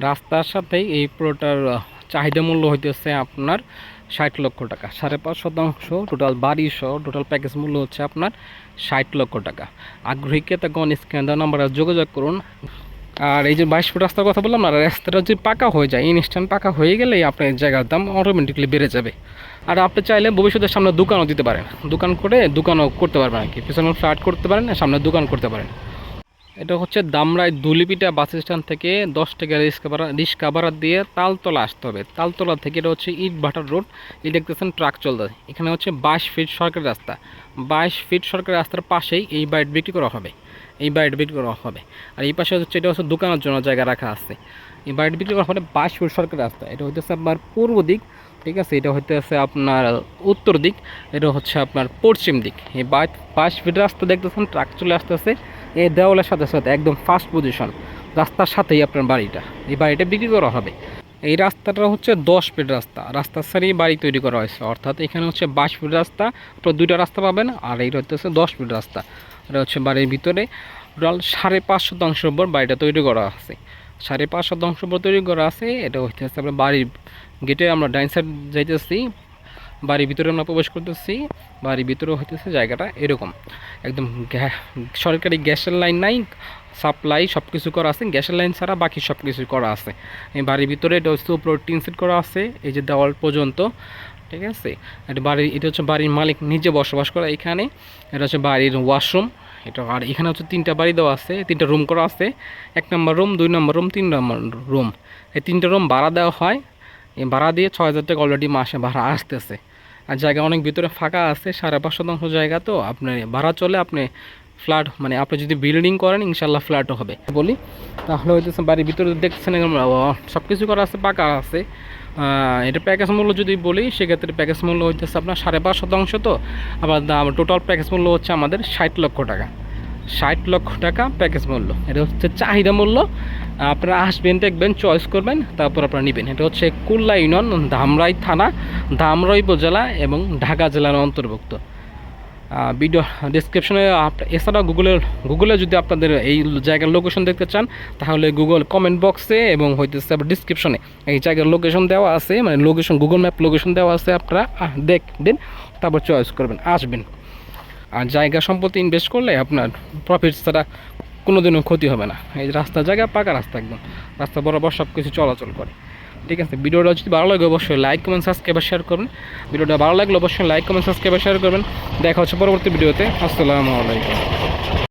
রাস্তার সাথেই এই পুরোটার চাহিদা মূল্য হইতেছে আপনার 60 লক্ষ টাকা। 5.5% টোটাল বাড়ি সহ টোটাল প্যাকেজ মূল্য হচ্ছে আপনার 60 লক্ষ টাকা। আগ্রহী ক্রেতাগণ স্ক্যান দেওয়া নাম্বারে যোগাযোগ করুন। আর এই যে 22 ফুট রাস্তার কথা বললাম না, রাস্তাটা যদি পাকা হয়ে যায়, ইনস্ট্যান্ট পাকা হয়ে গেলেই আপনার জায়গার দাম অটোমেটিকলি বেড়ে যাবে। আর আপনি চাইলে ভবিষ্যতের সামনে দোকানও দিতে পারেন, দোকান করে দোকানও করতে পারবেন আর কি, পিছনে ফ্ল্যাট করতে পারেন, সামনে দোকান করতে পারেন। এটা হচ্ছে দামরাই দুলিপিটা বাস স্ট্যান্ড থেকে 10 টাকা রিক্সা ভাড়া দিয়ে তালতলা আসতে হবে। তালতলা থেকে এটা হচ্ছে ইট ভাটার রোড, এই দেখতেছেন ট্রাক চলতে। এখানে হচ্ছে 22 ফিট সরকারি রাস্তা, 22 ফিট সরকারি রাস্তার পাশেই এই বাড়িটি বিক্রি করা হবে, এই বাড়িটি বিক্রি করা হবে। আর এই পাশে হচ্ছে এটা হচ্ছে দোকানের জন্য জায়গা রাখা আছে। এই বাড়িটি বিক্রি করা হবে 22 ফিট সরকারি রাস্তা। এটা হইতেছে আপনার পূর্ব দিক, ঠিক আছে, এটা হইতেছে আপনার উত্তর দিক, এটা হচ্ছে আপনার পশ্চিম দিক। এই 22 ফিট রাস্তা দেখতেছেন ট্রাক চলে আসতেছে এই দেওয়ালের সাথে সাথে একদম ফার্স্ট পজিশন, রাস্তার সাথেই আপনার বাড়িটা, এই বাড়িটা বিক্রি করা হবে। এই রাস্তাটা হচ্ছে 10 ফিট রাস্তা, রাস্তার সারি বাড়ি তৈরি করা হয়েছে, অর্থাৎ এখানে হচ্ছে 22 ফিট রাস্তা, আপনার দুইটা রাস্তা পাবেন। আর এইটা হচ্ছে 10 ফিট রাস্তা, এটা হচ্ছে বাড়ির ভিতরে টোটাল 5.5% উপর বাড়িটা তৈরি করা আছে। 5.5% উপর তৈরি করা আছে। এটা হচ্ছে আপনার বাড়ির গেটে আমরা ডাইন সাইড যাইতেছি, বাড়ির ভিতরে আমরা প্রবেশ করতেছি, বাড়ির ভিতরে হইতেছে জায়গাটা এরকম একদম সরকারি গ্যাসের লাইন নাই, সাপ্লাই সব কিছু করা আছে, গ্যাসের লাইন ছাড়া বাকি সব কিছু করা আছে। এই বাড়ির ভিতরে এটা হচ্ছে উপরে টিন সেট করা আছে এই যে দেওয়াল পর্যন্ত, ঠিক আছে। এটা হচ্ছে বাড়ির মালিক নিজে বসবাস করা এখানে। এটা হচ্ছে বাড়ির ওয়াশরুম এটা। আর এখানে হচ্ছে 3টা বাড়ি দেওয়া আছে, 3টা রুম করা আছে, 1 নম্বর রুম, 2 নম্বর রুম, 3 নম্বর রুম। এই 3টা রুম ভাড়া দেওয়া হয়, এই ভাড়া দিয়ে 6,000 টাকা অলরেডি মাসে ভাড়া আসতেছে। আর জায়গা অনেক ভিতরে ফাঁকা আছে, 5.5% জায়গা, তো আপনি ভাড়া চলে আপনি ফ্ল্যাট, মানে আপনি যদি বিল্ডিং করেন ইনশাল্লাহ ফ্ল্যাটও হবে বলি। তাহলে হইতেছে বাড়ির ভিতরে দেখছেন সব কিছু করা আছে, পাকা আছে। এটা প্যাকেজ মূল্য যদি বলি সেক্ষেত্রে প্যাকেজ মূল্য হইতেছে আপনার 5.5%, তো আবার টোটাল প্যাকেজ মূল্য হচ্ছে আমাদের 60 লক্ষ টাকা। 60 লক্ষ টাকা প্যাকেজ মূল্য, এটা হচ্ছে চাহিদা মূল্য। আপনারা আসবেন, দেখবেন, চয়েস করবেন, তারপর আপনারা নেবেন। এটা হচ্ছে কুল্লা ইউনিয়ন, ধামরাই থানা, ধামরাই উপজেলা এবং ঢাকা জেলার অন্তর্ভুক্ত। ভিডিও ডিসক্রিপশনে এছাড়াও গুগলে যদি আপনাদের এই জায়গার লোকেশন দেখতে চান তাহলে গুগল কমেন্ট বক্সে এবং হইতেছে ডিসক্রিপশনে এই জায়গার লোকেশন দেওয়া আছে, মানে লোকেশন গুগল ম্যাপ লোকেশন দেওয়া আছে, আপনারা দেখবেন, তারপর চয়েস করবেন, আসবেন। আর জায়গা সম্পত্তি ইনভেস্ট করলে আপনার প্রফিট ছাড়া কোনোদিনও ক্ষতি হবে না। এই রাস্তা জায়গা পাকা রাস্তা, একদম রাস্তা বরাবর সব কিছু চলাচল করে, ঠিক আছে। ভিডিওটা যদি ভালো লাগে অবশ্যই লাইক কমেন্ট সাবস্ক্রাইব শেয়ার করুন। ভিডিওটা ভালো লাগলে অবশ্যই লাইক কমেন্ট সাবস্ক্রাইব শেয়ার করবেন। দেখা হচ্ছে পরবর্তী ভিডিওতে। আসসালামু আলাইকুম।